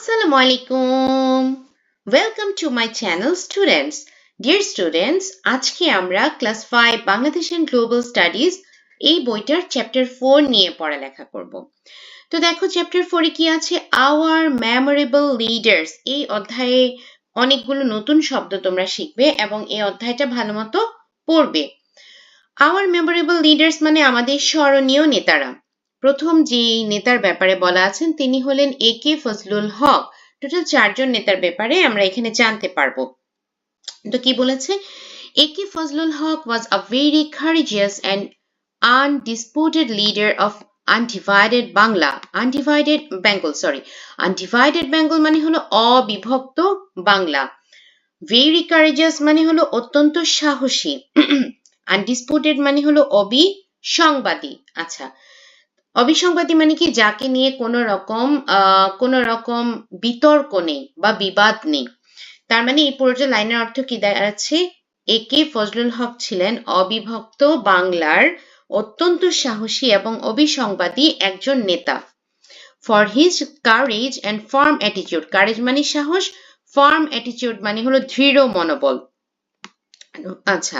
Assalamu alaikum. Welcome to my channel students. Dear students, আজকে আমরা class 5 Bangladesh and global studies এই বইটার chapter 4 নিয়ে পড়ালেখা করব। তো দেখো চ্যাপ্টার 4 এ কি আছে? Our memorable leaders. এই অধ্যায়ে অনেকগুলো নতুন শব্দ তোমরা শিখবে এবং এই অধ্যায়টা ভালোমতো পড়বে। আওয়ার মেমোরেবল লিডার্স মানে আমাদের স্মরণীয় নেতারা। প্রথম যে নেতার ব্যাপারে বলা আছেন তিনি হলেন একে ফজলুল হক। টোটাল 4 জন নেতার ব্যাপারে আমরা এখানে জানতে পারবো। তো কি বলেছে? একে ফজলুল হক was a very courageous and undisputed leader of undivided Bengal মানে হলো অবিভক্ত বাংলা। very courageous মানে হলো অত্যন্ত সাহসী। undisputed মানে হলো অবিসংবাদী। আচ্ছা, অবিসংবাদী মানে কি? যাকে নিয়ে কোনো রকম বিতর্ক নেই বা বিবাদ নেই। তার মানে এই পুরোটা লাইনের অর্থ কি দাঁড়াচ্ছে? একে ফজলুল হক ছিলেন অবিভক্ত বাংলার অত্যন্ত সাহসী এবং অবিসংবাদী একজন নেতা। For his courage and farm attitude. Courage মানে সাহস, ফার্ম অ্যাটিটিউড মানে হলো দৃঢ় মনোবল। আচ্ছা,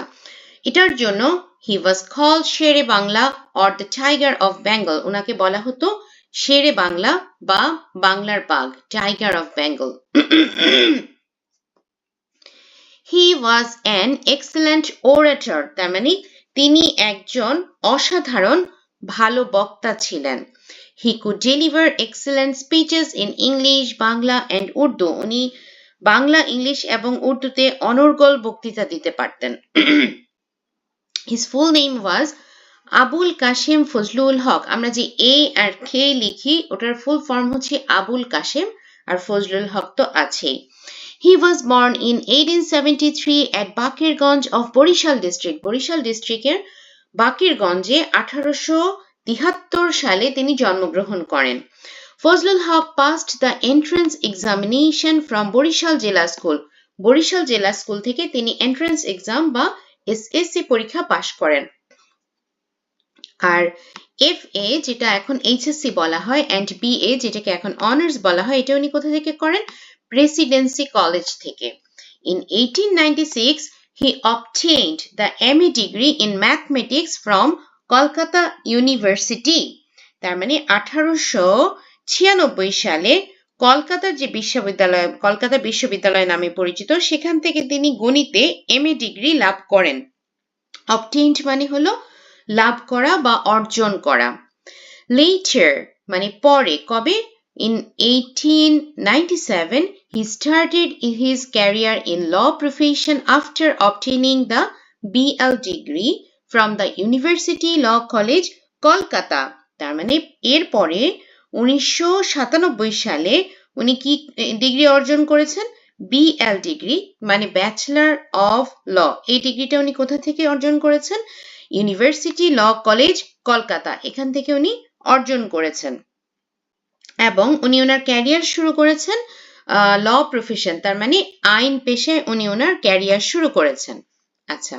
এটার জন্য he was called Shere Bangla or the tiger of Bengal. ওনাকে বলা হতো শেরে বাংলা বা বাংলার বাঘ, tiger of Bengal. He was an excellent orator. তার মানে তিনি একজন অসাধারণ ভালো বক্তা ছিলেন। He could deliver excellent speeches in English, Bangla and Urdu. উনি বাংলা, ইংলিশ এবং উর্দুতে অনর্গল বক্তৃতা দিতে পারতেন। His full name was Abul Kashem Fazlul হক। আমরা যে এ আর কে লিখি ওটার ফুল ফর্ম হচ্ছে আবুল কাশেম, আর ফজলুল হক তো আছেই। He was born in 1873 at Bakirganj of Borishal district. Barishal ডিস্ট্রিক্টের বাকিরগঞ্জে 1873 সালে তিনি জন্মগ্রহণ করেন। Fazlul Huq passed the entrance examination from Barishal জেলা স্কুল। বরিশাল জেলা স্কুল থেকে তিনি এন্ট্রান্স এক্সাম বা এসএসসি পরীক্ষা পাশ করেন। আর এফএ যেটা এখন এইচএসসি বলা হয় এন্ড বিএ যেটাকে এখন অনার্স বলা হয়, এটা উনি কোথা থেকে করেন? প্রেসিডেন্সি কলেজ থেকে। In 1896 he obtained the MA degree in mathematics from Kolkata University. তার মানে 1896 সালে কলকাতার যে বিশ্ববিদ্যালয়, কলকাতা বিশ্ববিদ্যালয় নামে পরিচিত, সেখান থেকে তিনি গণিতে এমএ ডিগ্রি লাভ করেন। obtained মানে হলো লাভ করা বা অর্জন করা। later মানে পরে, কবে? In 1897 he started his career in law profession after obtaining the BL degree from the University Law College, Kolkata. তার মানে এরপরে 1997 সালে উনি কি ডিগ্রি অর্জন করেছেন? বিএল ডিগ্রি মানে ব্যাচেলর অফ ল। এই ডিগ্রিটা উনি কোথা থেকে অর্জন করেছেন? ইউনিভার্সিটি ল কলেজ কলকাতা, এখান থেকে উনি অর্জন করেছেন। এবং উনি ওনার ক্যারিয়ার শুরু করেছেন ল প্রফেশন, তার মানে আইন পেশায় উনি ওনার ক্যারিয়ার শুরু করেছেন। আচ্ছা,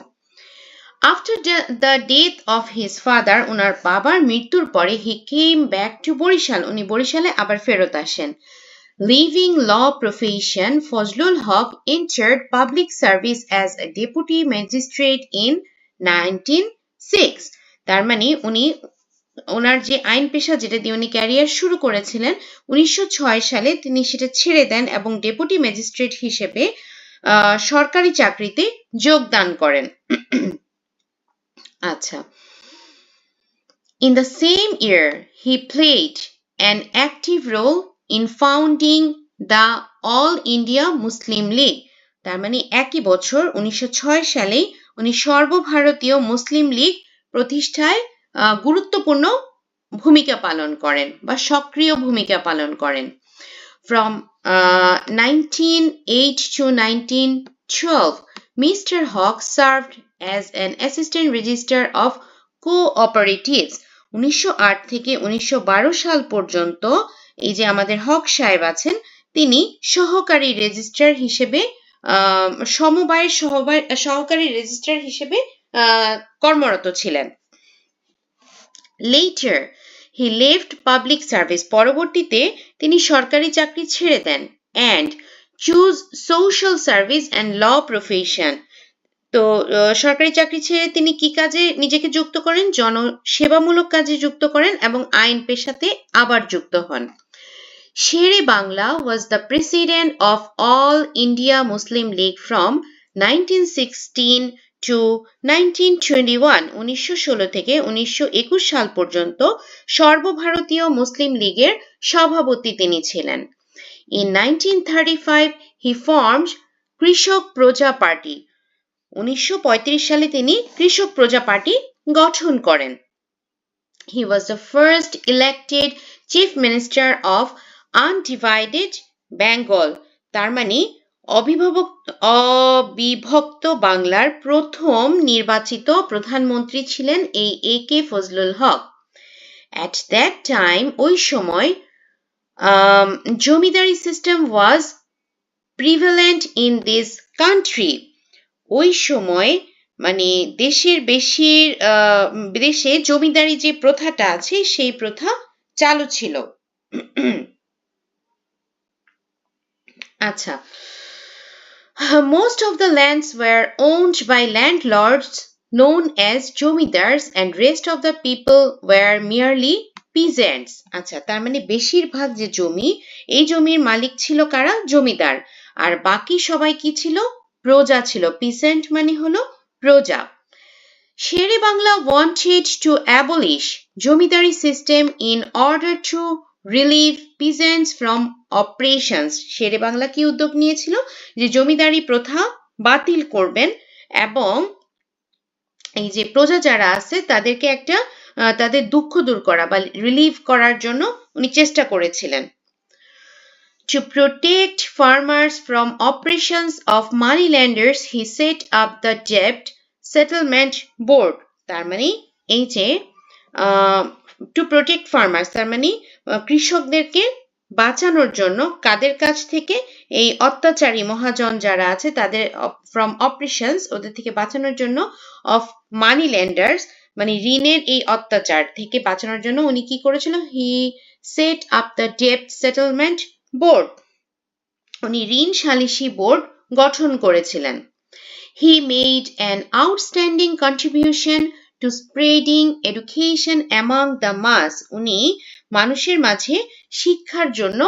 after the death of his father, ওনার বাবার মৃত্যুর পরে he came back to Barishal, উনি বরিশালে আবার ফেরত আসেন। Leaving law profession, Fazlul Haq entered public service as a deputy magistrate in 1906. তার মানে উনি ওনার যে আইন পেশা যেটা দিয়ে উনি ক্যারিয়ার শুরু করেছিলেন 1906 সালে তিনি সেটা ছেড়ে দেন এবং ডেপুটি ম্যাজিস্ট্রেট হিসেবে সরকারি চাকরিতে যোগদান করেন। আচ্ছা, in the same year he played an active role in founding the All India Muslim League. তার মানে একই বছর 1906 সালে উনি সর্বভারতীয় মুসলিম লীগ প্রতিষ্ঠায় গুরুত্বপূর্ণ ভূমিকা পালন করেন বা সক্রিয় ভূমিকা পালন করেন। From 1908 to 1912 Mr. Haq served as an assistant registrar of cooperatives. 1908 থেকে 1912 সাল পর্যন্ত এই যে আমাদের হক সাহেব আছেন তিনি সহকারী রেজিস্ট্রার হিসেবে সমবায়ের সহকারী রেজিস্ট্রার হিসেবে কর্মরত ছিলেন। Later he left public service. পরবর্তীতে তিনি সরকারি চাকরি ছেড়ে দেন and choose social service and law profession. তো সরকারি চাকরি ছেড়ে তিনি কি কাজে নিজেকে যুক্ত করেন? জনসেবামূলক কাজে যুক্ত করেন এবং আইন পেশাতে আবার যুক্ত হন। Shere Bangla was the president of All India Muslim League from 1916 to 1921 1916 থেকে 1921 সাল পর্যন্ত সর্বভারতীয় মুসলিম লীগের সভাপতি তিনি ছিলেন। In 1935 he formed কৃষক প্রজা পার্টি। 1935 সালে তিনি কৃষক প্রজা পার্টি গঠন করেন। He was the first elected chief minister of undivided Bengal. তার মানে অবিভক্ত বাংলার প্রথম নির্বাচিত প্রধানমন্ত্রী ছিলেন এই A K Fazlul Huq. At that time, ওই সময় জমিদারি system was prevalent in this country. ওই সময় মানে দেশে জমিদারি যে প্রথাটা আছে সেই প্রথা চালু ছিল। আচ্ছা, most of the lands were owned by landlords known as zamindars and rest of the people were merely peasants. আচ্ছা, তার মানে বেশিরভাগ যে জমি, এই জমির মালিক ছিল কারা? জমিদার। আর বাকি সবাই কি ছিল? প্রজা ছিল। peasant মানে হলো প্রজা। Shere Bangla wanted to abolish zamindari system in order to relieve peasants from oppressions. শেরে বাংলা কি উদ্যোগ নিয়েছিল? যে জমিদারি প্রথা বাতিল করবেন এবং এই যে প্রজা যারা আছে তাদেরকে একটা তাদের দুঃখ দূর করা বা রিলিভ করার জন্য উনি চেষ্টা করেছিলেন। To protect farmers from oppressions of moneylenders, he set up the debt settlement board. তার মানে এই যে to protect farmers তার মানে কৃষকদেরকে বাঁচানোর জন্য কাদের কাছ থেকে? এই অত্যাচারী মহাজন যারা আছে তাদের from oppressions ওদের থেকে বাঁচানোর জন্য of moneylenders মানে ঋণের এই অত্যাচার থেকে বাঁচানোর জন্য উনি কি করেছিল? He set up the debt settlement board. উনি ঋণ সালিসি বোর্ড গঠন করেছিলেন। He made an outstanding contribution to spreading education among the mass. উনি মানুষের মাঝে শিক্ষার জন্য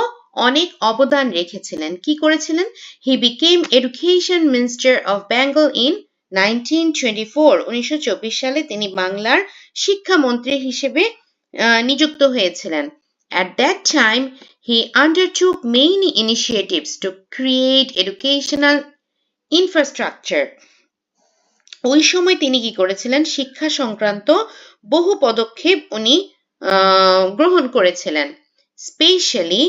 অনেক অবদান রেখেছিলেন। কি করেছিলেন? He became education minister of Bengal in 1924. 1924 সালে তিনি বাংলার শিক্ষামন্ত্রী হিসেবে নিযুক্ত হয়েছিলেন। At that time, he undertook many initiatives to create educational infrastructure. ওই সময় তিনি কি করেছিলেন? শিক্ষা সংক্রান্ত বহু পদক্ষেপ উনি গ্রহণ করেছিলেন। Especially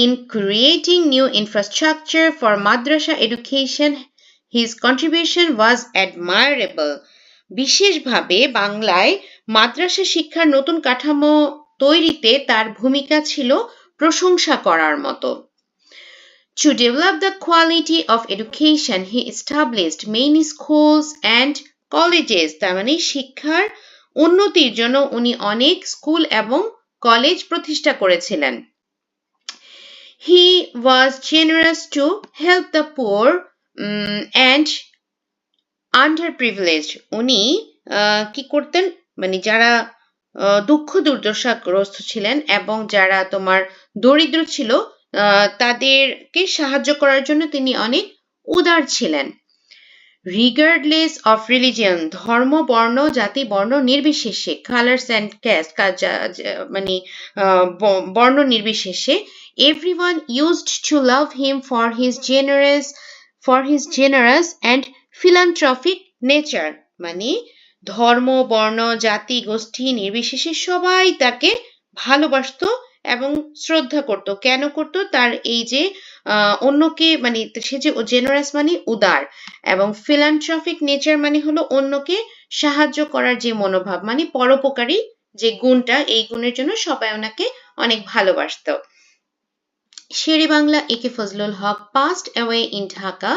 in creating new infrastructure for madrasa education, his contribution was admirable. বিশেষভাবে বাংলায় মাদ্রাসা শিক্ষার নতুন কাঠামো তৈরিতে তার ভূমিকা ছিল প্রশংসা করার মতো। To develop the quality of education, he established many schools and colleges. তার মানে শিক্ষার উন্নতির জন্য উনি অনেক স্কুল এবং কলেজ প্রতিষ্ঠা করেছিলেন। He was generous to help the poor and underprivileged. উনি কি করতেন? মানে যারা দুঃখ দুর্দশাগ্রস্ত ছিলেন এবং যারা তোমার দরিদ্র ছিল তাদেরকে সাহায্য করার জন্য তিনি অনেক উদার ছিলেন। Regardless of religion, ধর্ম বর্ণ জাতি বর্ণ নির্বিশেষে, colors and caste মানে বর্ণ নির্বিশেষে, everyone used to love him for his generous and philanthropic nature. মানে ধর্ম বর্ণ জাতি গোষ্ঠী নির্বিশেষে সবাই তাকে ভালোবাসতো এবং শ্রদ্ধা করত। কেন করত? তার এই যে অন্যকে মানে সে যে জেনারাস মানে উদার এবং ফিলান্থ্রপিক নেচার মানে হলো অন্যকে সাহায্য করার যে মনোভাব মানে পরোপকারী যে গুণটা, এই গুণের জন্য সবাই ওনাকে অনেক ভালোবাসত। Sher-e Bangla A K Fazlul Huq passed away in Dhaka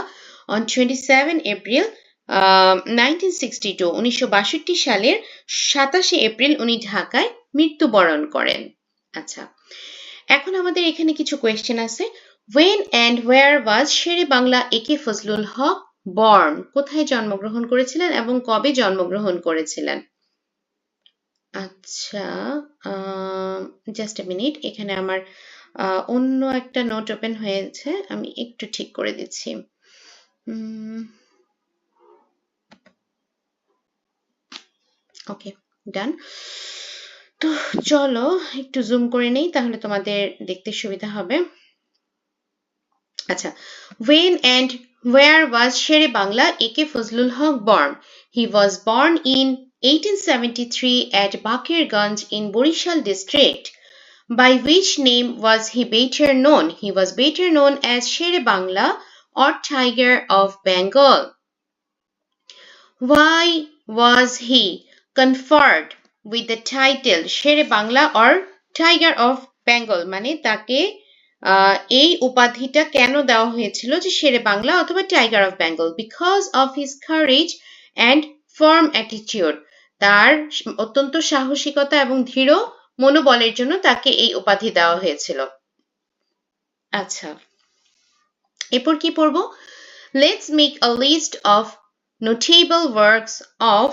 on 27 April 1962. 1962 সালের 27 এপ্রিল উনি ঢাকায় মৃত্যুবরণ করেন। আচ্ছা, এখন আমাদের এখানে কিছু কোয়েশ্চেন আছে। When and where was Shere Bangla A K Fazlul Haque born? কোথায় জন্মগ্রহণ করেছিলেন এবং কবে জন্মগ্রহণ করেছিলেন? আচ্ছা, জাস্ট এ মিনিট, এখানে আমার অন্য একটা নোট ওপেন হয়েছে, আমি একটু ঠিক করে দিচ্ছি। ওকে, ডান। তো চলো একটু জুম করে নেই, তাহলে তোমাদের দেখতে সুবিধা হবে। আচ্ছা, when and where was Shere Bangla A K Fazlul Haque born? He was born in 1873 at Bakirganj in Borishal district. By which name was he better known? He was better known as Shere Bangla or Tiger of Bengal. Why was he conferred with the title Shere Bangla or Tiger of Bengal? মানে তাকে এই উপাধিটা কেন দেওয়া হয়েছিল যে শেরে বাংলা অথবা tiger of Bengal? Because of his courage and farm attitude, তার অত্যন্ত সাহসিকতা এবং দৃঢ় মনোবলের জন্য তাকে এই উপাধি দেওয়া হয়েছিল। আচ্ছা, এরপর কি পড়ব? Let's make a list of notable works of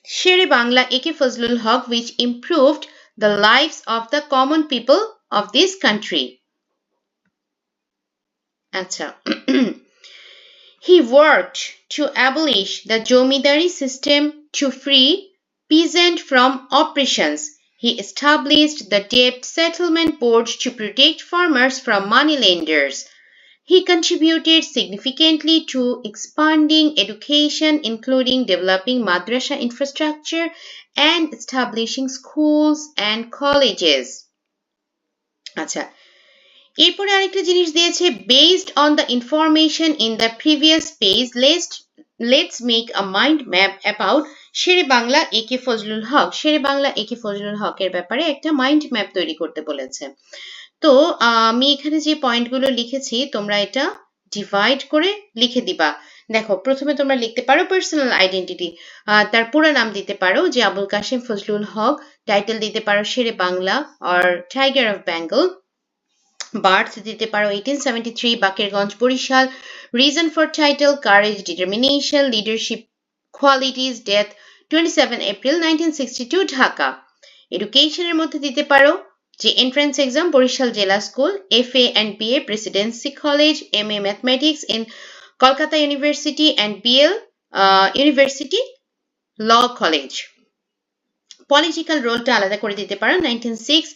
Sher-e Bangla A K Fazlul Haque which improved the lives of the common people of this country. আচ্ছা, he worked to abolish the zamindari system to free peasants from oppressions. He established the debt settlement board to protect farmers from moneylenders. He contributed significantly to expanding education, including developing madrasa infrastructure and establishing schools and colleges. আচ্ছা, এরপরে আরেকটা জিনিস দিয়েছে, based on the information in the previous page, let's make a mind map about Shere Bangla A K Fazlul Haque. Shere Bangla A K Fazlul হকের ব্যাপারে একটা mind map তৈরি করতে বলেছে। তো আমি এখানে যে পয়েন্টগুলো লিখেছি তোমরা এটা ডিভাইড করে লিখে দিবা। দেখো, প্রথমে তোমরা লিখতে পারো পার্সোনাল আইডেন্টিটি, তার পুরো নাম দিতে পারো যে আবুল কাশিম ফজলুল হক, টাইটেল দিতে পারো Sher-e Bangla or tiger of Bengal, birth দিতে পারো 1873 Bakerganj Barishal, reason for title courage determination leadership qualities, death 27 April 1962 Dhaka. এডুকেশনের মধ্যে দিতে পারো যে এন্ট্রান্স এক্সাম বরিশাল জেলা school, FA and BA Presidency college, MA mathematics in Kolkata university and BL university law college. Political রোলটা আলাদা করে দিতে পারো 1906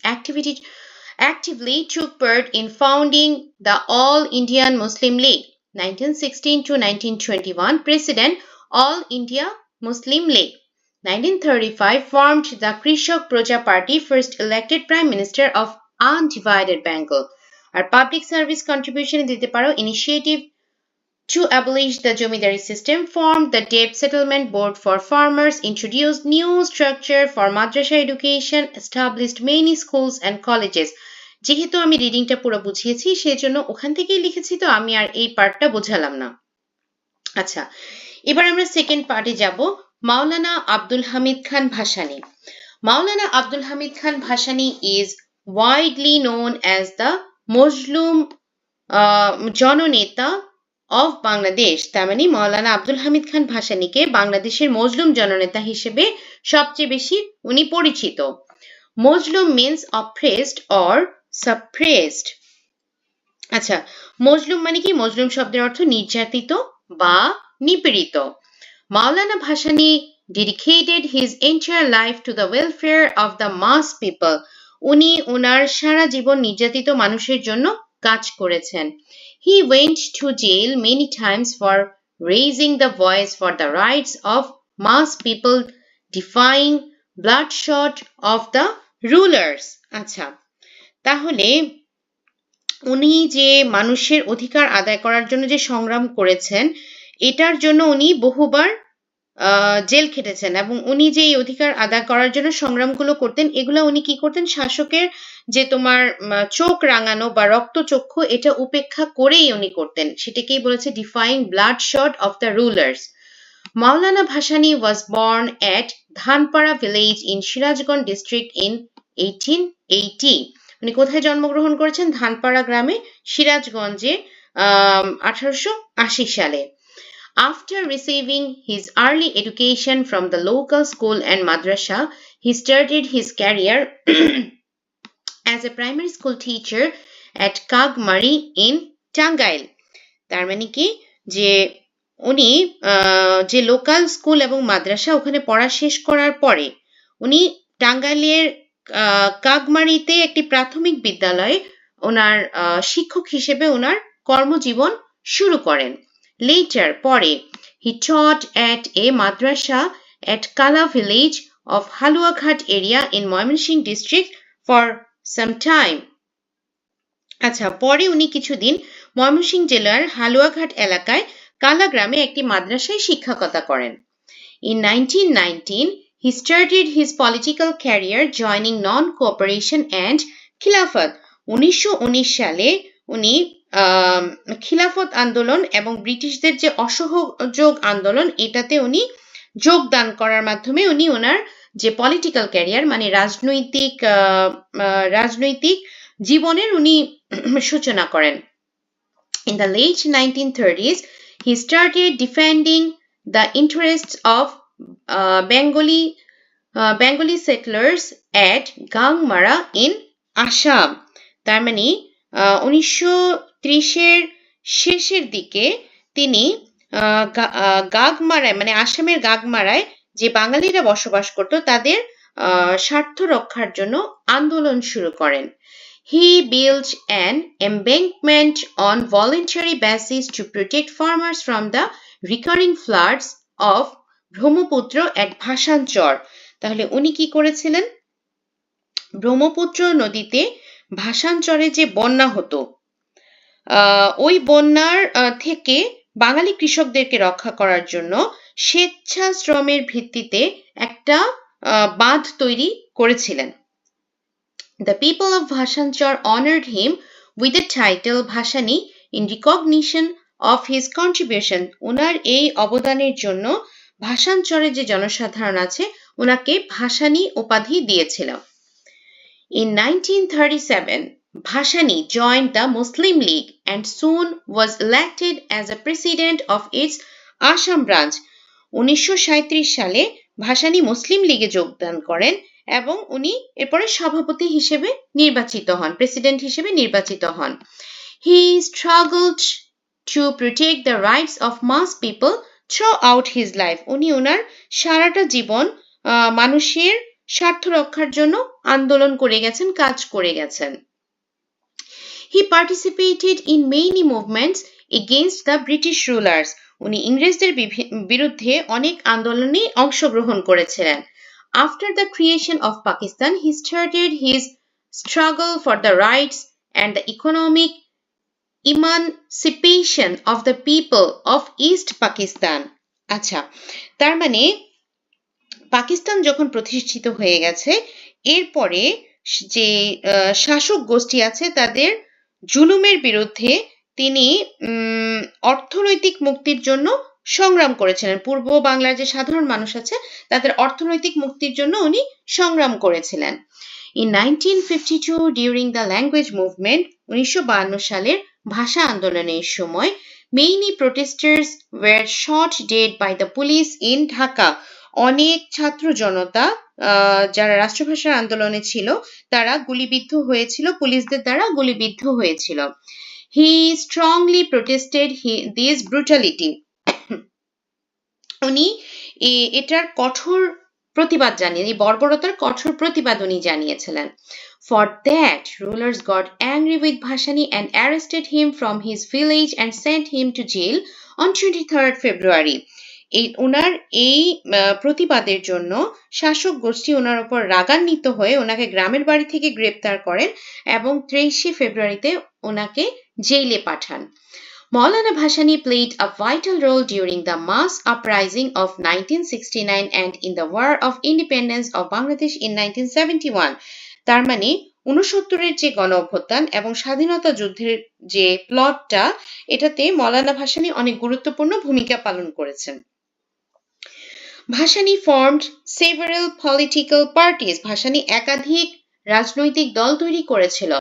actively took part in founding the All Indian Muslim League, 1916 to 1921 President All India Muslim League, 1935 formed the Krishak Proja Party, first elected Prime Minister of Undivided Bengal. Our public service contribution দিতে পারো initiative to abolish the zamindari system, formed the debt settlement board for farmers, introduced new structure for madrasa education, established many schools and colleges. যেহেতু আমি রিডিংটা পুরো বুঝিয়েছি সেজন্য ওখান থেকেই লিখেছি, তো আমি আর এই পার্টটা বোঝালাম না। আচ্ছা, এবার আমরা সেকেন্ড পার্টে যাব। মাওলানা আব্দুল হামিদ খান ভাসানী। মাওলানা Abdul Hamid Khan Bhasani is widely known as the মজলুম জননেতা অফ বাংলাদেশ। তার মানে মাওলানা আব্দুল হামিদ খান ভাসানীকে বাংলাদেশের মজলুম জননেতা হিসেবে সবচেয়ে বেশি উনি পরিচিত। মজলুম মিন্স অপ্রেসড অর সাপ্রেসড। আচ্ছা, মজলুম মানে কি? মজলুম শব্দের অর্থ নির্যাতিত বা নিপীড়িত। মাওলানা Bhasani dedicated his entire life to the welfare of the mass people. উনি ওনার সারা জীবন নির্যাতিত মানুষের জন্য কাজ করেছেন। He went to jail many times for raising the voice for the rights of mass people, defying bloodshed of the rulers. আচ্ছা, তাহলে উনি যে মানুষের অধিকার আদায় করার জন্য যে সংগ্রাম করেছেন, এটার জন্য উনি বহুবার জেল খেটেছেন, এবং উনি যে এই অধিকার আদায় করার জন্য সংগ্রামগুলো করতেন, এগুলো উনি কি করতেন? শাসকের যে তোমার চোখ রাঙানো বা রক্তচক্ষু, এটা উপেক্ষা করেই উনি করতেন। সেটাকেই বলেছে defying bloodshed of the rulers. Maulana Bhashani was born at Dhanpara village in Sirajganj district in 1880. উনি কোথায় জন্মগ্রহণ করেছেন? ধানপাড়া গ্রামে, সিরাজগঞ্জে 1880 সালে। After receiving his early education from the local school and madrasa, he started his career as a primary school teacher at Kagmari in Tangail. তার মানে কি যে উনি যে লোকাল স্কুল এবং মাদ্রাসা ওখানে পড়া শেষ করার পরে উনি টাঙ্গাইলের কাগমারিতে একটি প্রাথমিক বিদ্যালয়ে ওনার শিক্ষক হিসেবে ওনার কর্মজীবন শুরু করেন। Later, পরে he taught at a madrasa at Kala village of Haluaghat area in Moyamensing district for some time. আচ্ছা, পরে উনি কিছুদিন ময়মনসিংহ জেলার হালুয়াঘাট এলাকায় কালা গ্রামে একটি মাদ্রাসায় শিক্ষকতা করেন। In 1919, he started his political career joining non-cooperation and খিলাফত। 1919 সালে উনি খিলাফত আন্দোলন এবং ব্রিটিশদের যে অসহযোগ আন্দোলন এটাতে উনি যোগদান করার মাধ্যমে উনি ওনার যে পলিটিক্যাল ক্যারিয়ার মানে রাজনৈতিক জীবনের উনি সূচনা করেন। In the late 1930s, he started defending the interests of Bengali settlers at Gangmara in Assam. তার মানে 1930-এর শেষের দিকে তিনি গাগমারায় মানে আসামের গাগমারায় যে বাঙালিরা বসবাস করত তাদের স্বার্থ রক্ষার জন্য আন্দোলন শুরু করেন। He built an embankment on voluntary basis to protect farmers from the recurring floods of Brahmaputra at Bhasan Char. তাহলে উনি কি করেছিলেন? ব্রহ্মপুত্র নদীতে ভাসানচরে যে বন্যা হতো ওই বন্যার থেকে বাঙালি কৃষকদেরকে রক্ষা করার জন্য স্বেচ্ছাশ্রমের ভিত্তিতে একটা বাঁধ তৈরি করেছিলেন। The people of Bhasanchar honored him with the title Bhashani in recognition of his contribution. ওনার এই অবদানের জন্য ভাসানচরের যে জনসাধারণ আছে ওনাকে ভাসানী উপাধি দিয়েছিল। In 1937, Bhashani joined the Muslim League and soon was elected as a president of its Assam branch. 1937 সালে ভাসানী মুসলিম লীগে যোগদান করেন এবং উনি এরপরে সভাপতি হিসেবে নির্বাচিত হন, প্রেসিডেন্ট হিসেবে নির্বাচিত হন। He struggled to protect the rights of mass people throughout his life. উনি ওনার সারাটা জীবন মানুষের স্বার্থ রক্ষার জন্য আন্দোলন করে গেছেন, কাজ করে গেছেন। He participated in many movements against the British rulers. উনি ইংরেজদের বিরুদ্ধে অনেক আন্দোলনে অংশগ্রহণ করেছিলেন। After the creation of Pakistan, he started his struggle for the rights and the economic emancipation of the people of East Pakistan. আচ্ছা, তার মানে পাকিস্তান যখন প্রতিষ্ঠিত হয়ে গেছে এরপরে যে শাসক গোষ্ঠী আছে তাদের জুলুমের বিরুদ্ধে তিনি অর্থনৈতিক মুক্তির জন্য সংগ্রাম করেছিলেন। পূর্ব বাংলার যে সাধারণ মানুষ আছে তাদের অর্থনৈতিক মুক্তির জন্য উনি সংগ্রাম করেছিলেন। In 1952, during the language movement, 1952 সালের ভাষা আন্দোলনের সময় many protesters were shot dead by the police in Dhaka. অনেক ছাত্র জনতা যারা রাষ্ট্রভাষার আন্দোলনে ছিল তারা গুলিবিদ্ধ হয়েছিল, পুলিশদের দ্বারা গুলিবিদ্ধ হয়েছিল। He strongly protested this brutality. উনি এটার কঠোর প্রতিবাদ জানিয়ে এই বর্বরতার কঠোর প্রতিবাদ উনি জানিয়েছিলেন। For that, rulers got angry with Bhashani and arrested him from his village and sent him to jail on 23rd February. ওনার এই প্রতিবাদের জন্য শাসক গোষ্ঠী ওনার উপর রাগান্বিত হয়ে ওনাকে গ্রামের বাড়ি থেকে গ্রেপ্তার করেন এবং 23 ফেব্রুয়ারিতে ওনাকে জেলে পাঠান। Maulana Bhashani played a vital role during the mass uprising of 1969 and in the War of Independence of Bangladesh in 1971. তার মানে 69-এর যে গণ অভ্যুত্থান এবং স্বাধীনতা যুদ্ধের যে প্লটটা এটাতে মৌলানা ভাসানী অনেক গুরুত্বপূর্ণ ভূমিকা পালন করেছেন। Bhashani formed several political parties. Bhasani একাধিক রাজনৈতিক দল তৈরি করেছিল।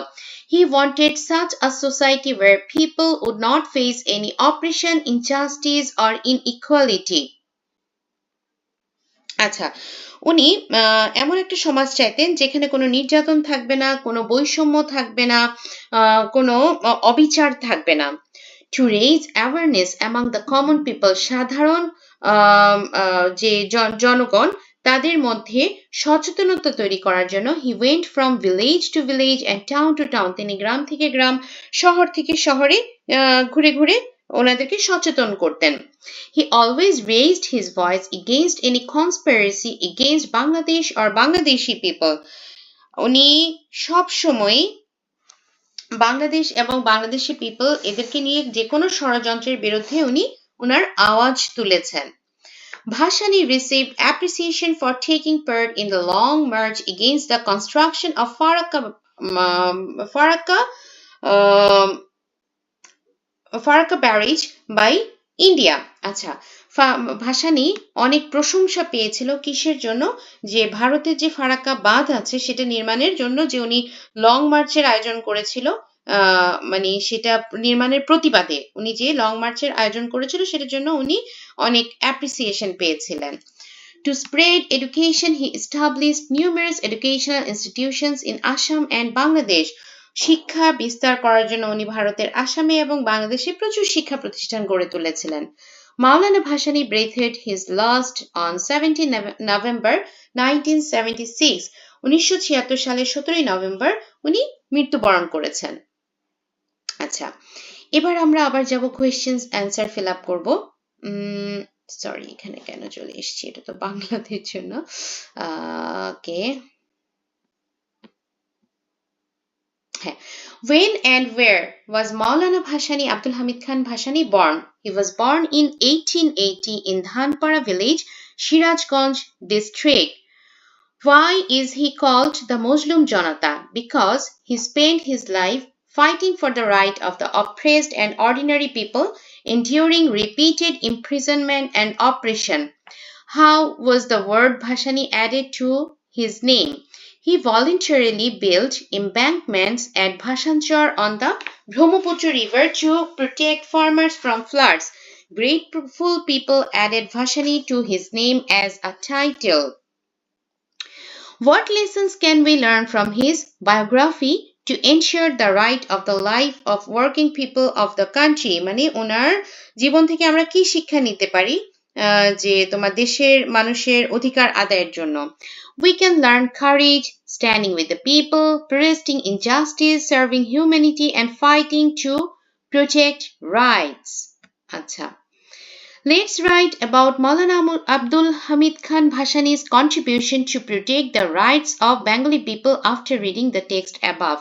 He wanted such a society where people would not face any oppression, injustice or inequality. আচ্ছা, উনি এমন একটা সমাজ চাইতেন যেখানে কোনো নির্যাতন থাকবে না, কোনো বৈষম্য থাকবে না, কোনো অবিচার থাকবে না। To raise awareness among the common people, সাধারণ যে জনগণ তাদের মধ্যে সচেতনতা তৈরি করার জন্য he went from village to village and town to town, তিনি গ্রাম থেকে গ্রাম, শহর থেকে শহরে ঘুরে ঘুরে ওনাদেরকে সচেতন করতেন। He always raised his voice against any conspiracy against Bangladesh or Bangladeshi people. উনি সব সময় বাংলাদেশ এবং বাংলাদেশি পিপল এদেরকে নিয়ে যে কোনো ষড়যন্ত্রের বিরুদ্ধে উনি ওনার আওয়াজ তুলেছেন। Bhashani received appreciation for taking part in the long march against the construction of Farakka barrage by India. আচ্ছা, ভাসানী অনেক প্রশংসা পেয়েছিল কিসের জন্য? যে ভারতের যে ফারাক্কা বাঁধ আছে সেটা নির্মাণের জন্য, যে উনি লং মার্চের আয়োজন করেছিল, মানে সেটা নির্মাণের প্রতিবাদে উনি যে লং মার্চের আয়োজন করেছিল সেটার জন্য উনি অনেক অ্যাপ্রিসিয়েশন পেয়েছিলেন। To spread education, he established numerous educational institutions in Assam and Bangladesh. শিক্ষা বিস্তার করার জন্য উনি ভারতের আসামে এবং বাংলাদেশে প্রচুর শিক্ষা প্রতিষ্ঠান গড়ে তুলেছিলেন। মাওলানা Bhasani breathed his last on 17 November 1976. 1976 সালের 17 নভেম্বর উনি মৃত্যুবরণ করেছেন। আচ্ছা, এবার আমরা আবার যাব কোয়েশ্চেন্স অ্যান্সার ফিল আপ করবো। সরি, এখানে কেন চলে এসেছি? এটা তো বাংলাদের জন্য। ওকে, হ্যাঁ। When and where was Maulana Bhashani Abdul Hamid Khan Bhashani born? He was born in 1880 in Dhanpara village, Sirajganj district. Why is he called the Muslim Janata? Because he spent his life fighting for the right of the oppressed and ordinary people, enduring repeated imprisonment and oppression. How was the word Bhashani added to his name? He voluntarily built embankments at Bhashanchar on the Brahmaputra River to protect farmers from floods. Grateful people added Bhashani to his name as a title. What lessons can we learn from his biography to ensure the right of the life of working people of the country? মানে ওনার জীবন থেকে আমরা কি শিক্ষা নিতে পারি যে তোমার দেশের মানুষের অধিকার আদায়ের জন্য? We can learn courage, standing with the people, resisting injustice, serving humanity and fighting to protect rights. আচ্ছা, let's write about Maulana Abdul Hamid Khan Bhashani's contribution to protect the rights of Bengali people after reading the text above.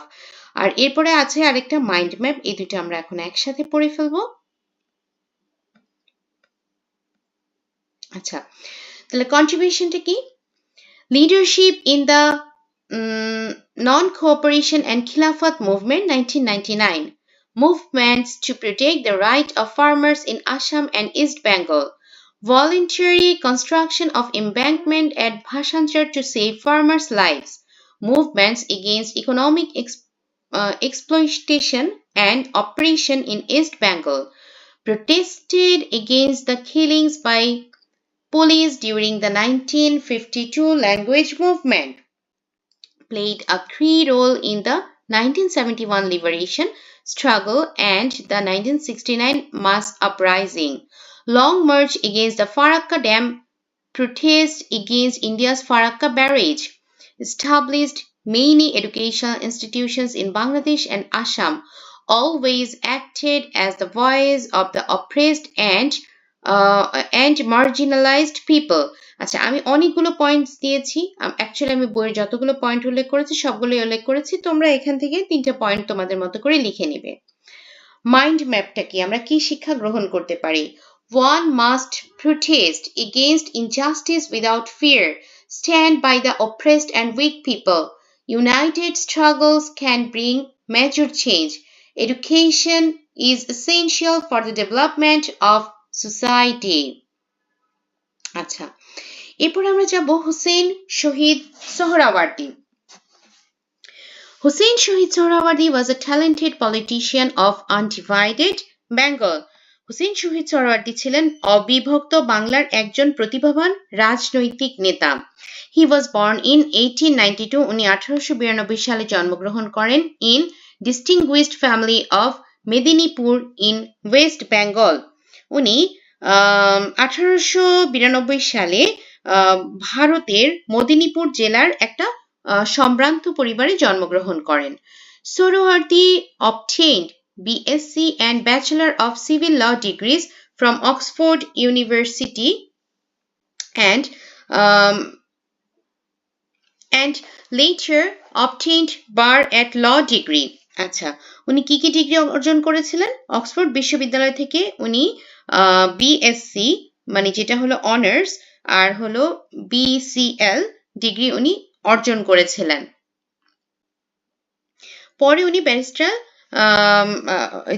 আর এরপরে আছে আরেকটা mind map, এই দুটো আমরা এখন একসাথে পড়ে ফেলবো। আচ্ছা, তাহলে কন্ট্রিবিউশনটা কি? Leadership in the Non-Cooperation and Khilafat Movement 1999. Movements to protect the right of farmers in Assam and East Bengal. Voluntary construction of embankment at Bhashanchar to save farmers' lives. Movements against economic exploitation and oppression in East Bengal. Protested against the killings by police during the 1952 language movement. Played a key role in the 1971 liberation struggle and the 1969 mass uprising. Long march against the Farakka Dam, protest against India's Farakka barrage. Established many educational institutions in Bangladesh and Assam. Always acted as the voice of the oppressed and marginalized people. আচ্ছা, আমি অনেকগুলো points দিয়েছি। Actually আমি বইয়ের যতগুলো point উল্লেখ করেছি সবগুলোই উল্লেখ করেছি। তোমরা এখান থেকে 3টে পয়েন্ট তোমাদের মতো করে লিখে নিবে। মাইন্ড ম্যাপটা কি? আমরা কি শিক্ষা গ্রহণ করতে পারি? One must protest against injustice without fear. Stand by the oppressed and weak people. United struggles can bring major change. Education is essential for the development of society. আচ্ছা, এরপর আমরা যাব Hussain Shaheed Suhrawardy. Hussein Shahid Sohrawardi was a talented politician of undivided Bengal. Hussain Shaheed Suhrawardy ছিলেন অবিভক্ত বাংলার একজন প্রতিভাবান রাজনৈতিক নেতা। He was born in 1892. উনি 1892 সালে জন্মগ্রহণ করেন in distinguished family of Medinipur in West Bengal. উনি 1892 সালে ভারতের মেদিনীপুর জেলার একটা সম্ভ্রান্ত পরিবারে জন্মগ্রহণ করেন। Sohrawardi obtained BSc and Bachelor of Civil Law degrees from Oxford University and later obtained bar at law degree. আচ্ছা, উনি কি কি ডিগ্রি অর্জন করেছিলেন? অক্সফোর্ড বিশ্ববিদ্যালয় থেকে উনি বিএসসি মানে যেটা হলো অনার্স আর হলো বিসিএল ডিগ্রি উনি অর্জন করেছিলেন। পরে উনি ব্যারিস্টার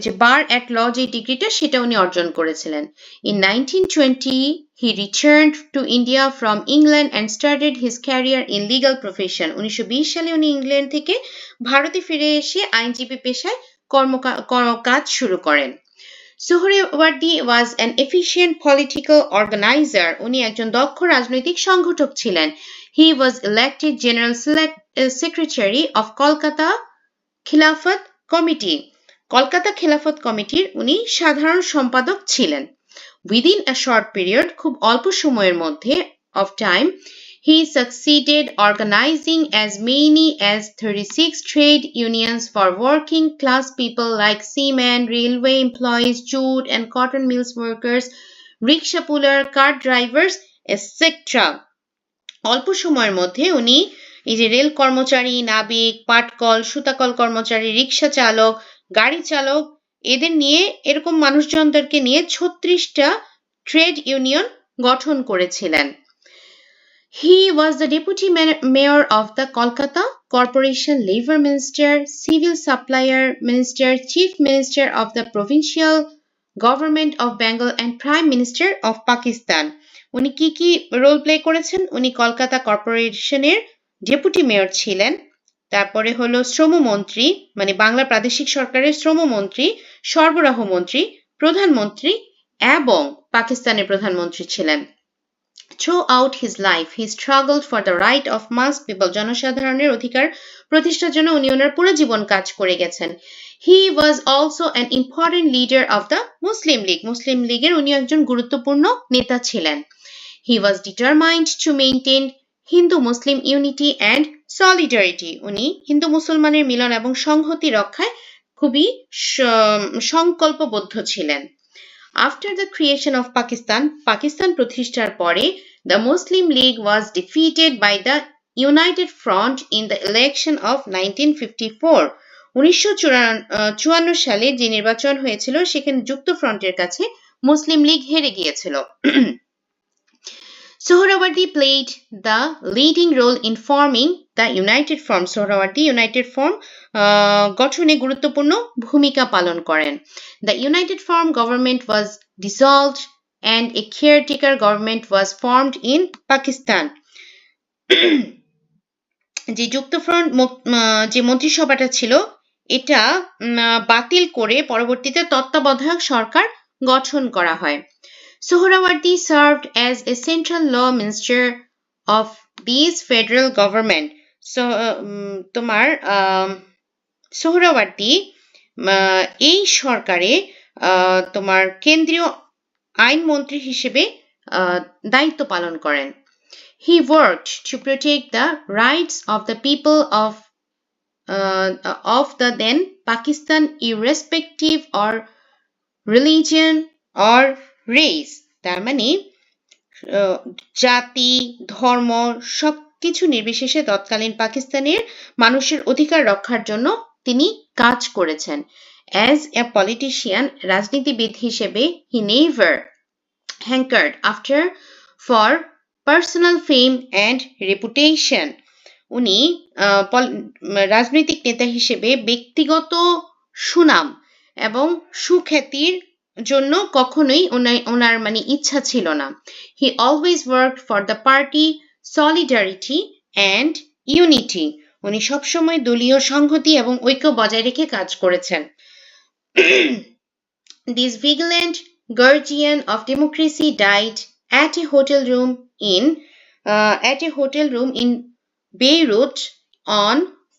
যে বার অ্যাট ল যে ডিগ্রিটা সেটা উনি অর্জন করেছিলেন। In 1920 he returned to India from England and started his career in legal profession. 1920 সালে উনি ইংল্যান্ড থেকে ভারতে ফিরে এসে আইনজীবী পেশায় কাজ শুরু করেন। Sohrawardi was an efficient political organizer. উনি একজন দক্ষ রাজনৈতিক সংগঠক ছিলেন। He was elected General Secretary of Kolkata খিলাফত কমিটি। কলকাতা খিলাফত কমিটির উনি সাধারণ সম্পাদক ছিলেন। Within a short period, খুব অল্প সময়ের মধ্যে of time, he succeeded organizing as many as 36 trade unions for working class people like seamen, railway employees, jute and cotton mills workers, rickshaw puller, car drivers, etc. অল্প সময়ের মধ্যে উনি এই যে রেল কর্মচারী, নাবিক, পাটকল, সুতাকল কর্মচারী, রিক্সা চালক, গাড়ি চালক এদের নিয়ে এরকম মানুষজনদেরকে নিয়ে 36টা ট্রেড ইউনিয়ন গঠন করেছিলেন। He was the deputy mayor of the Kolkata Corporation, labor minister, civil supplier minister, chief minister of the provincial government of Bengal and prime minister of Pakistan. উনি কি কি রোল প্লে করেছেন? উনি কলকাতা কর্পোরেশনের deputy mayor ছিলেন, তারপরে হলো শ্রমমন্ত্রী মানে বাংলা প্রাদেশিক সরকারের শ্রমমন্ত্রী, সরবরাহ মন্ত্রী, প্রধানমন্ত্রী এবং পাকিস্তানের প্রধানমন্ত্রী ছিলেন। Throughout his life, he struggled for the right of mass people. জনসাধারণের অধিকার প্রতিষ্ঠার জন্য উনি ওনার পুরো জীবন কাজ করে গেছেন। He was also an important leader of the Muslim League. মুসলিম লীগের উনি একজন গুরুত্বপূর্ণ নেতা ছিলেন। He was determined to maintain Hindu-Muslim unity and solidarity. উনি হিন্দু মুসলমানের মিলন এবং সংহতি রক্ষায় খুবই সংকল্পবদ্ধ ছিলেন। After the creation of Pakistan প্রতিষ্ঠার পরে the Muslim League was defeated by the United Front in the election of 1954. 1954 সালে যে নির্বাচন হয়েছিল সেখানে যুক্ত ফ্রন্টের কাছে মুসলিম লীগ হেরে গিয়েছিল। Sohrawardi played the leading role in forming the United Front. Sohrawardi United Front গঠনে গুরুত্বপূর্ণ ভূমিকা পালন করেন। The United Front government was dissolved and a caretaker government was formed in Pakistan. যে যুক্তফ্রন্ট যে মন্ত্রিসভাটা ছিল এটা বাতিল করে পরবর্তীতে তত্ত্বাবধায়ক সরকার গঠন করা হয়। Sohrawardi served as a central law minister of this federal government. So তোমার সোহরাওয়ার্দী এই সরকারে তোমার কেন্দ্রীয় আইনমন্ত্রী হিসেবে দায়িত্ব পালন করেন। He worked to protect the rights of the people of the then Pakistan irrespective of religion or race. তার মানে জাতি, ধর্ম সবকিছু নির্বিশেষে তৎকালীন পাকিস্তানের মানুষের অধিকার রক্ষার জন্য তিনি কাজ করেছেন। As a politician, রাজনীতিবিদ হিসেবে he never hankered after for personal fame and reputation. উনি রাজনৈতিক নেতা হিসেবে ব্যক্তিগত সুনাম এবং সুখ্যাতির জন্য কখনোই ওনার মানে ইচ্ছা ছিল না। He always worked for the party solidarity and unity. উনি সবসময় দলীয় সংহতি এবং ঐক্য বজায় রেখে কাজ করেছেন। This vigilant guardian of democracy died at a hotel room in Beirut on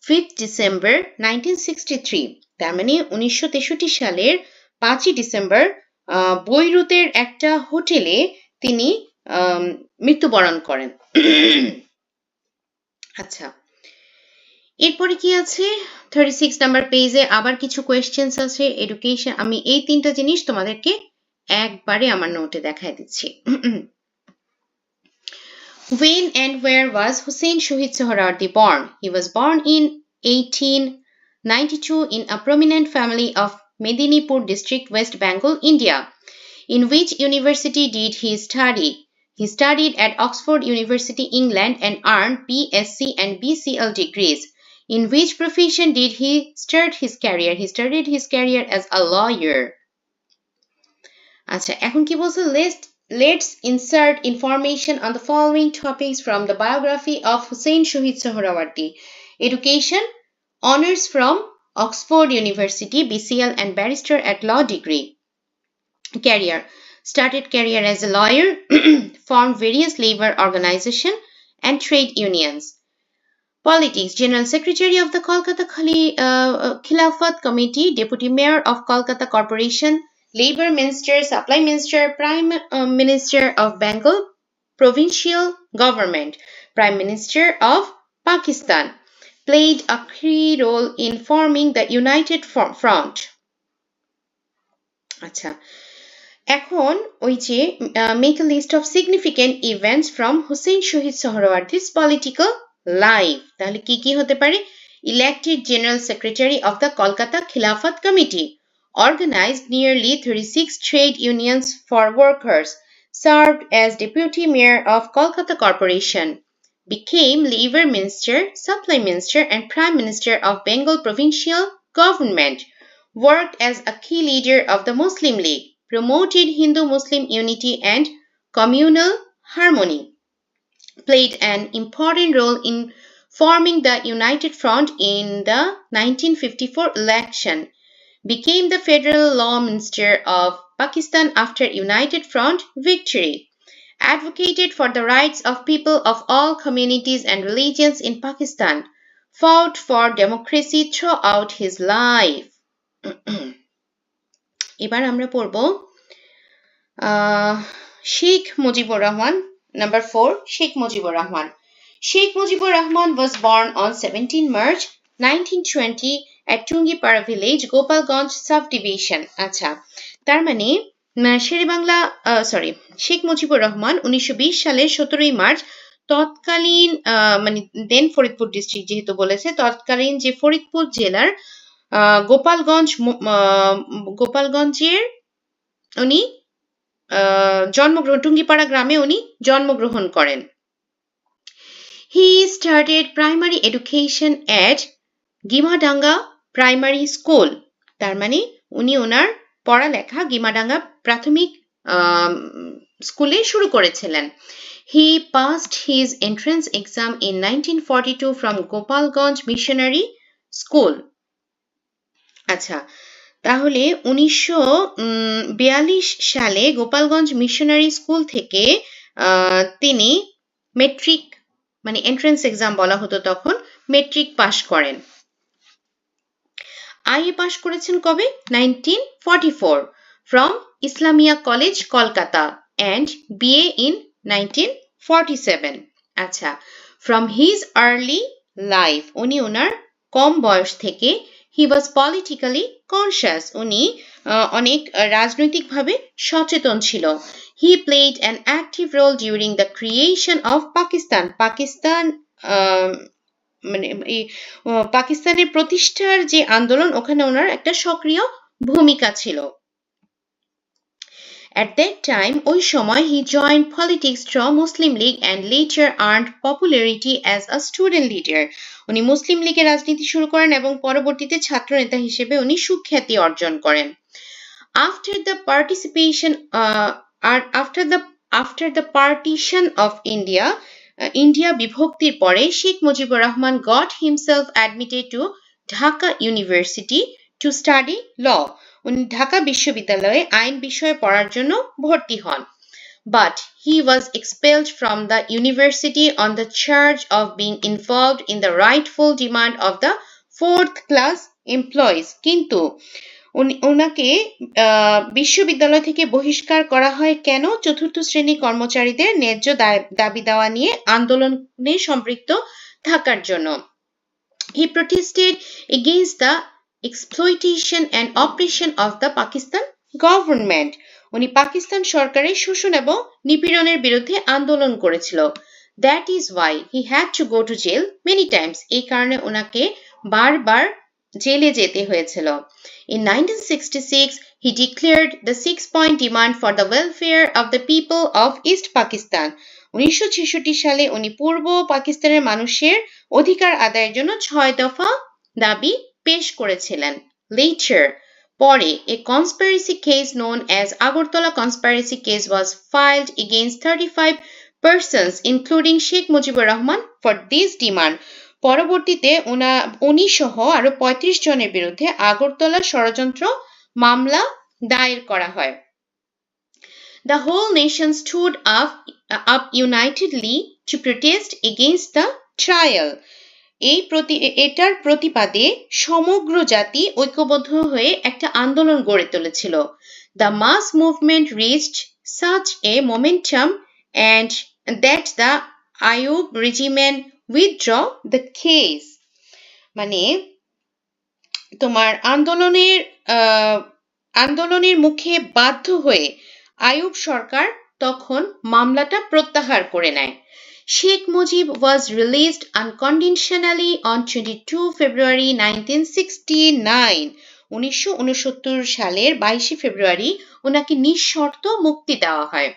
5th December 1963. তার মানে 1963 সালের 5ই ডিসেম্বর বৈরুতের একটা হোটেলে তিনি মৃত্যুবরণ করেন। আচ্ছা, এরপরে কি আছে 36 নাম্বার পেজে আবার কিছু কোয়েশ্চেন্স আছে এডুকেশন। আমি এই তিনটা জিনিস তোমাদেরকে একবারে আমার নোটে দেখায় দিচ্ছি। When and where was Hussein Shohid Sohrawardi born? He was born in 1892 in a prominent family of Medinipur district, West Bengal, India. In which university did he study? He studied at Oxford University, England, and earned BSc and BCL degrees. In which profession did he start his career? He started his career as a lawyer. আচ্ছা, এখন কি বলছে? Let's insert information on the following topics from the biography of Hussein Shohid Sohrawardi. Education, honors from Oxford University, BCL, and barrister at law degree. Career, started career as a lawyer, formed various labor organizations and trade unions. Politics, General Secretary of the Kolkata Khilafat Committee, Deputy Mayor of Kolkata Corporation, Labor Minister, Supply Minister, Prime Minister of Bengal Provincial Government, Prime Minister of Pakistan. Played a key role in forming the United Front. আচ্ছা, এখন ওই যে make a list of significant events from Hussein Shohid Sohrawardi's political life. তাহলে কি কি হতে পারে? Elected General Secretary of the Kolkata Khilafat Committee, organized nearly 36 trade unions for workers, served as Deputy Mayor of Kolkata Corporation, became Labor Minister, Supply Minister, and Prime Minister of Bengal Provincial Government, worked as a key leader of the Muslim League, promoted Hindu-Muslim unity and communal harmony, played an important role in forming the United Front in the 1954 election, became the federal law minister of Pakistan after United Front victory, advocated for the rights of people of all communities and religions in Pakistan, fought for democracy throughout his life. এবার আমরা পড়ব Sheikh Mujibur Rahman. Number 4, Sheikh Mujibur Rahman. Sheikh Mujibur Rahman was born on 17 March 1920 at Tungipara village, Gopalganj subdivision. আচ্ছা, তার মানে শেরেবাংলা শেখ মুজিবুর রহমান 1920 সালের 17 March তৎকালীন মানে দেন Faridpur district যেহেতু বলেছে, তৎকালীন যে ফরিদপুর জেলার গোপালগঞ্জের উনি টুঙ্গিপাড়া গ্রামে উনি জন্মগ্রহণ করেন। He started primary education at Gimadanga Primary School. তার মানে উনি ওনার পড়ালেখা গিমাডাঙ্গা প্রাথমিক স্কুলে শুরু করেছিলেন। He passed his entrance exam in 1942 from Gopalganj Missionary School. আচ্ছা, তাহলে 1942 সালে গোপালগঞ্জ মিশনারি স্কুল থেকে তিনি মেট্রিক মানে এন্ট্রান্স এক্সাম বলা হতো তখন, মেট্রিক পাশ করেন। আইএ পাশ করেছেন কবে? 1944 from Islamia College, Kolkata, and BA in 1947. আচ্ছা, from his early life উনি ওনার কম বয়স থেকে he was politically conscious. উনি অনেক রাজনৈতিকভাবে সচেতন ছিল। He played an active role during the creation of Pakistan. মানে পাকিস্তানের প্রতিষ্ঠার যে আন্দোলন ওখানে ওনার একটা সক্রিয় ভূমিকা ছিল। At that time, ওই সময় he joined politics through Muslim League and later earned popularity as a student leader. উনি মুসলিম লীগের রাজনীতি শুরু করেন এবং পরবর্তীতে ছাত্র নেতা হিসেবে উনি সুখ্যাতি অর্জন করেন। After the partition of India, India বিভক্তির পরে Sheikh Mujibur Rahman got himself admitted to Dhaka university to study law. উনি ঢাকা বিশ্ববিদ্যালয়ে আইন বিষয়ে পড়ার জন্য ভর্তি হন। But he was expelled from the university on the charge of being involved in the rightful demand of the fourth class employees. কিন্তু ওনাকে বিশ্ববিদ্যালয় থেকে বহিষ্কার করা হয় কেন? চতুর্থ শ্রেণী কর্মচারীদের ন্যায্য দাবি দেওয়া নিয়ে আন্দোলনে সম্পৃক্ত থাকার জন্য। He protested against the exploitation and oppression of the Pakistan government. উনি পাকিস্তান সরকারের শোষণ এবং নিপীড়নের বিরুদ্ধে আন্দোলন করেছিল। That is why he had to go to jail many times. এই কারণে ওনাকে বারবার জেলে যেতে হয়েছিল। In 1966, he declared the 6-point demand for the welfare of the people of East Pakistan. 1966 সালে উনি পূর্ব পাকিস্তানের মানুষের অধিকার আদায়ের জন্য 6 দফা দাবি পেশ করেছিলেন। Later, পরে a conspiracy case known as Agartala conspiracy case was filed against 35 persons including Sheikh Mujibur Rahman for this demand. পরবর্তীতে উনি সহ আরো 35 জনের বিরুদ্ধে আগরতলা ষড়যন্ত্র মামলা দায়ের করা হয়। The whole nation stood up unitedly to protest against the trial. এটার প্রতিবাদে সমগ্র জাতি ঐক্যবদ্ধ হয়ে একটা আন্দোলন গড়ে তুলেছিল। The mass movement reached such a momentum and that the Ayub regime withdraw the case. মানে তোমার আন্দোলনের মুখে বাধ্য হয়ে আইয়ুব সরকার তখন মামলাটা প্রত্যাহার করে নেয়। Sheikh Mujib was released unconditionally on 22 February 1969. 1969 সালের 22 ফেব্রুয়ারি ওনাকে নিঃশর্ত মুক্তি দেওয়া হয়।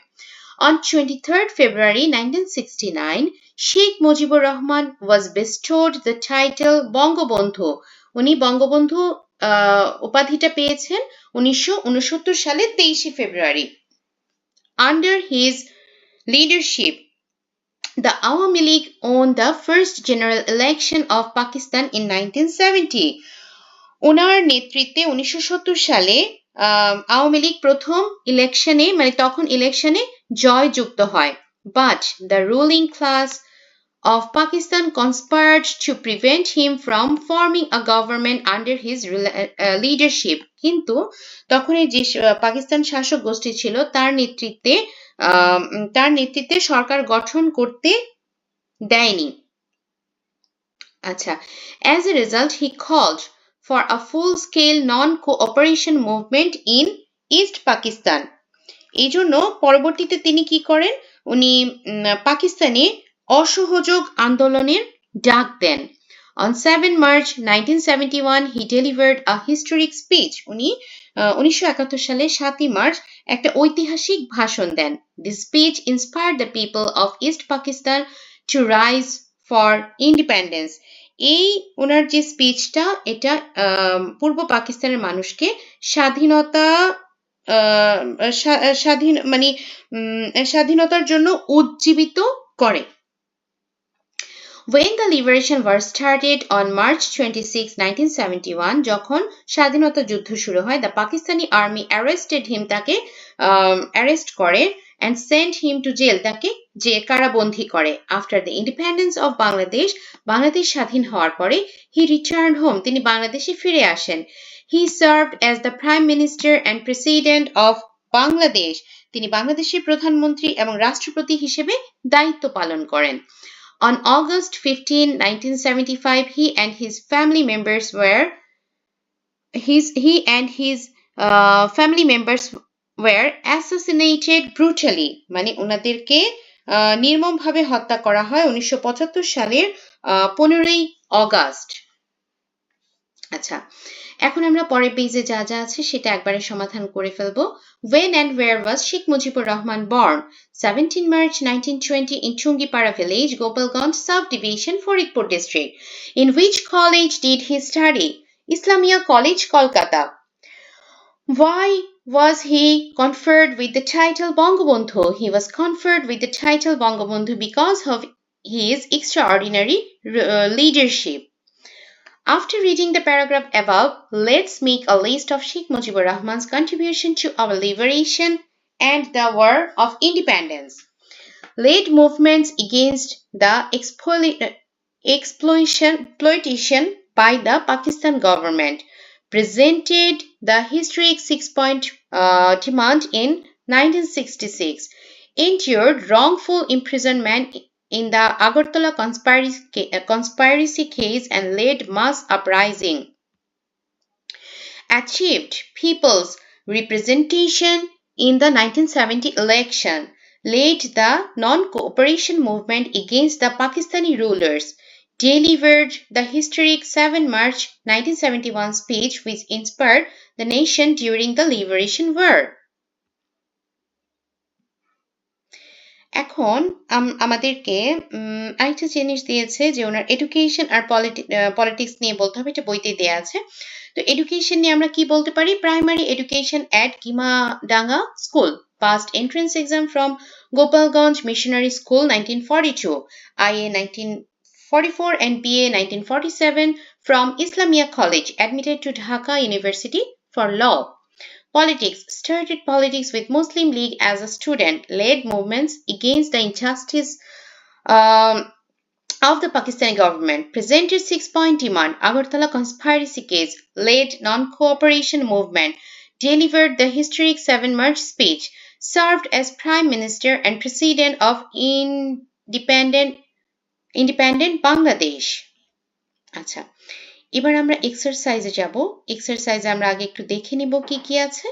On 23rd February 1969, Sheikh Mujibur Rahman was bestowed the title Bangabandhu. উনি বঙ্গবন্ধু উপাধিটা পেয়েছেন 1969 সালের 23 ফেব্রুয়ারি। Under his leadership, the Awami League won the first general election of Pakistan in 1970. ওনার নেতৃত্বে 1970 সালে আওয়ামী লীগ প্রথম ইলেকশনে তখন ইলেকশনে জয়যুক্ত হয়। But the ruling class of Pakistan conspired to prevent him from forming a government under his leadership. কিন্তু তখন যে পাকিস্তান শাসক গোষ্ঠী ছিল তার নেতৃত্বে সরকার গঠন করতে দেয়নি। আচ্ছা, as a result he called for a full-scale non-cooperation movement in East Pakistan. এই জন্য পরবর্তীতে তিনি কি করেন? উনি পাকিস্তানে অসহযোগ আন্দোলনের ডাক দেন। On 7 March 1971, he delivered a historic speech. উনি 1971 সালে 7 মার্চ একটা ঐতিহাসিক ভাষণ দেন। This speech inspired the people of East Pakistan to rise for independence. এই ওনার যে স্পিচটা এটা পূর্ব পাকিস্তানের মানুষকে স্বাধীনতার জন্য উজ্জীবিত করে। When the liberation war started on March 26, 1971, যখন স্বাধীনতা যুদ্ধ শুরু হয়, the Pakistani army arrested him, তাকে অ্যারেস্ট করে and sent him to jail, তাকে কারাবন্দী করে। After the independence of Bangladesh, Bangladesh স্বাধীন হওয়ার পরে he returned home, তিনি বাংলাদেশে ফিরে আসেন। He served as the Prime Minister and President of Bangladesh, তিনি বাংলাদেশের প্রধানমন্ত্রী এবং রাষ্ট্রপতি হিসেবে দায়িত্ব পালন করেন। On August 15, 1975, he and his family members were assassinated brutally. মানে ওনাদেরকে নির্মমভাবে হত্যা করা হয় 1975 সালের 15ই অগাস্ট। আচ্ছা, এখন আমরা পরের পেজে যা আছে সেটা একবারে সমাধান করে ফেলবো। When and where was Sheikh Mujibur Rahman born? 17 March 1920 in Chungipara village, Gopalganj subdivision, Faridpur district. In which college did he study? Islamia College, Kolkata. Why was he conferred with the title Bangabandhu? He was conferred with the title Bangabandhu because of his extraordinary leadership. After reading the paragraph above, let's make a list of Sheikh Mujibur Rahman's contribution to our liberation and the War of Independence. Led movements against the exploitation by the Pakistan government, presented the historic six-point demand in 1966, endured wrongful imprisonment in the Agartala conspiracy case and led mass uprising, achieved people's representation in the 1970 election, led the non-cooperation movement against the Pakistani rulers, delivered the historic 7 March 1971 speech which inspired the nation during the Liberation War. এখন আমাদেরকে আরেকটা জিনিস দিয়েছে যে ওনার education আর politics নিয়ে বলতে হবে, এটা বইতে দেয়া আছে। তো এডুকেশন নিয়ে আমরা কি বলতে পারি? Primary education at Kimadanga school, passed entrance exam from Gopalganj Missionary School 1942, IA 1944 and BA 1947 from Islamia College, admitted to Dhaka University for law. Politics, started politics with Muslim League as a student, led movements against the injustice of the Pakistani government, presented six-point demand, Agartala conspiracy case, led non-cooperation movement, delivered the historic 7 March speech, served as Prime Minister and President of independent Bangladesh. আচ্ছা, এবার আমরা এক্সারসাইজে যাব। এক্সারসাইজে আমরা আগে একটু দেখে নিব কি কি আছে।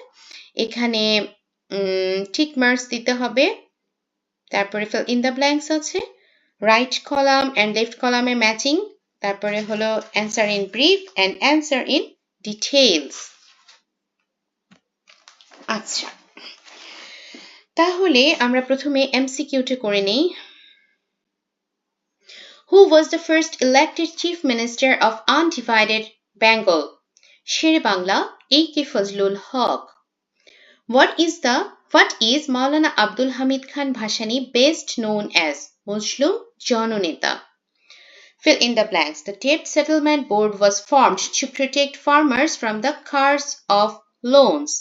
এখানে টিক মার্কস দিতে হবে, তারপরে fill in the blanks আছে, রাইট কলাম এন্ড লেফট কলামে ম্যাচিং, তারপরে হলো answer in brief and answer in details. আচ্ছা, তাহলে আমরা প্রথমে এমসিকিউটা করে নেই। Who was the first elected Chief Minister of undivided Bengal? Sher-e-Bangla A.K. Fazlul Haq. What is Maulana Abdul Hamid Khan Bhashani best known as? Muslim Janoneta. Fill in the blanks. The Debt Settlement Board was formed to protect farmers from the curse of loans.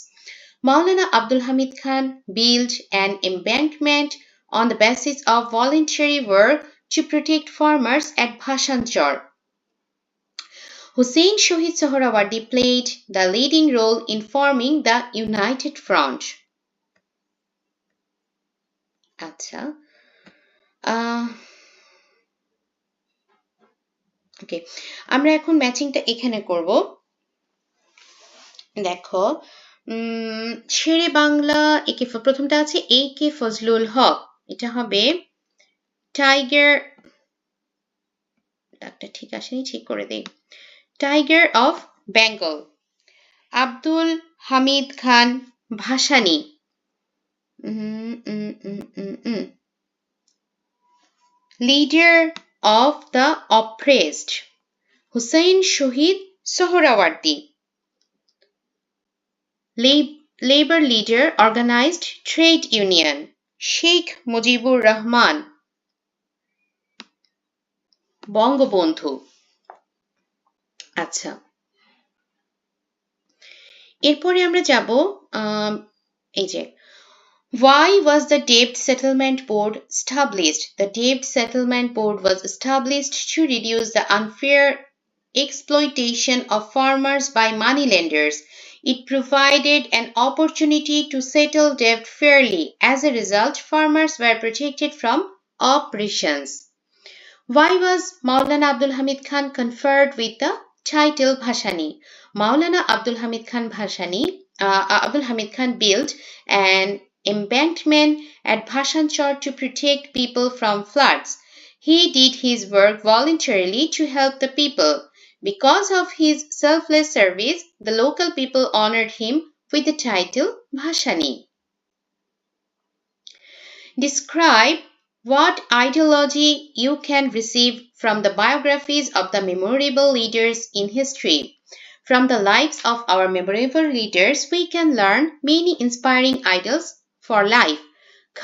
Maulana Abdul Hamid Khan built an embankment on the basis of voluntary work to protect farmers at Bhashanchar. Hussain Shohid Sohrawardi played the leading role in forming the United Front. আচ্ছা, ওকে, আমরা এখন ম্যাচিংটা এখানে করব। দেখো, শেরে বাংলা একে, প্রথমটা আছে A.K. Fazlul হক, এটা হবে টাইগার, ডাকটা ঠিক আসেনি, ঠিক করে দেই, tiger of Bengal. Abdul Hamid Khan Bhasani, leader of the oppressed. Hussain Shohid Sohrawardi, labor leader, organized trade union. Sheikh Mujibur Rahman, Bangabandhu. আচ্ছা, এরপরে আমরা যাব এই যে why was the Debt Settlement Board established? The Debt Settlement Board was established to reduce the unfair exploitation of farmers by moneylenders. It provided an opportunity to settle debt fairly. As a result, farmers were protected from oppressions. Why was Maulana Abdul Hamid Khan conferred with the title Bhashani? Maulana Abdul Hamid Khan built an embankment at Bhashanchar to protect people from floods. He did his work voluntarily to help the people. Because of his selfless service, the local people honored him with the title Bhashani. Describe what ideology you can receive from the biographies of the memorable leaders in history. From the lives of our memorable leaders, we can learn many inspiring ideals for life,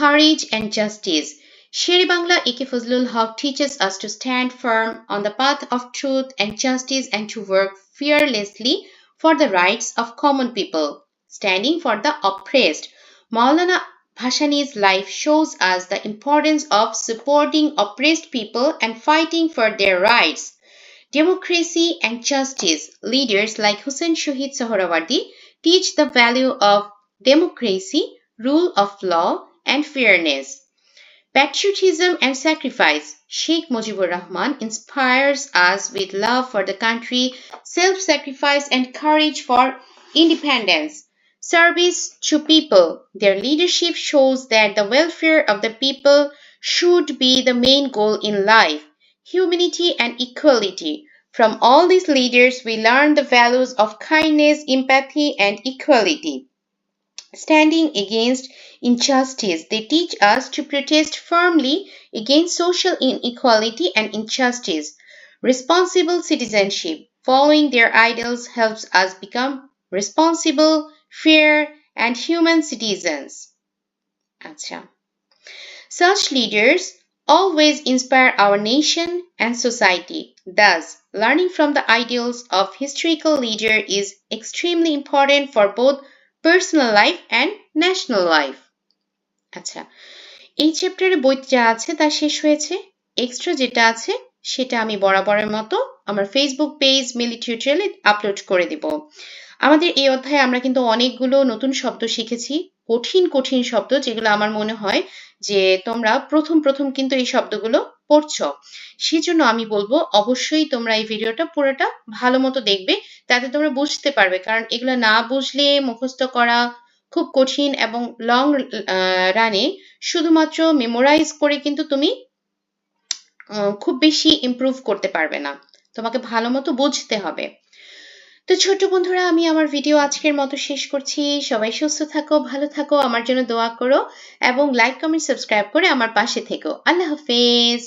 courage and justice. Sher-e-Bangla A.K. Fazlul Haq teaches us to stand firm on the path of truth and justice and to work fearlessly for the rights of common people, standing for the oppressed. Maulana Bhashani's life shows us the importance of supporting oppressed people and fighting for their rights. Democracy and justice. Leaders like Hussein Shahid Sohrawardi teach the value of democracy, rule of law, and fairness. Patriotism and sacrifice. Sheikh Mujibur Rahman inspires us with love for the country, self-sacrifice, and courage for independence. Service to people. Their leadership shows that the welfare of the people should be the main goal in life. Humanity and equality. From all these leaders, we learn the values of kindness, empathy, and equality. Standing against injustice, they teach us to protest firmly against social inequality and injustice. Responsible citizenship, following their ideals, helps us become responsible, fair, and human citizens. Acha. Such leaders always inspire our nation and society. Thus, learning from the ideals of historical leaders is extremely important for both personal life and national life. আচ্ছা, এই চ্যাপ্টারে বই যা আছে তা শেষ হয়েছে। Extra যেটা আছে সেটা আমি বরাবরের মতো আমার ফেসবুক পেজ মিলি টিউটোরিয়ালে আপলোড করে দিব। আমাদের এই অধ্যায়ে আমরা কিন্তু অনেকগুলো নতুন শব্দ শিখেছি, কঠিন কঠিন শব্দ, যেগুলো আমার মনে হয় যে তোমরা প্রথম কিন্তু এই শব্দগুলো পড়ছো। সেজন্য আমি বলবো অবশ্যই তোমরা এই ভিডিওটা পুরোটা ভালো মতো দেখবে, তাতে তোমরা বুঝতে পারবে। কারণ এগুলো না বুঝলে মুখস্থ করা খুব কঠিন এবং লং রানে শুধুমাত্র মেমোরাইজ করে কিন্তু তুমি খুব বেশি ইমপ্রুভ করতে পারবে না। তোমাকে ভালো মতো বুঝতে হবে। তো ছোট বন্ধুরা, আমি আমার ভিডিও আজকের মতো শেষ করছি। সবাই সুস্থ থাকো, ভালো থাকো, আমার জন্য দোয়া করো এবং লাইক কমেন্ট সাবস্ক্রাইব করে আমার পাশে থেকো। আল্লাহ হাফেজ।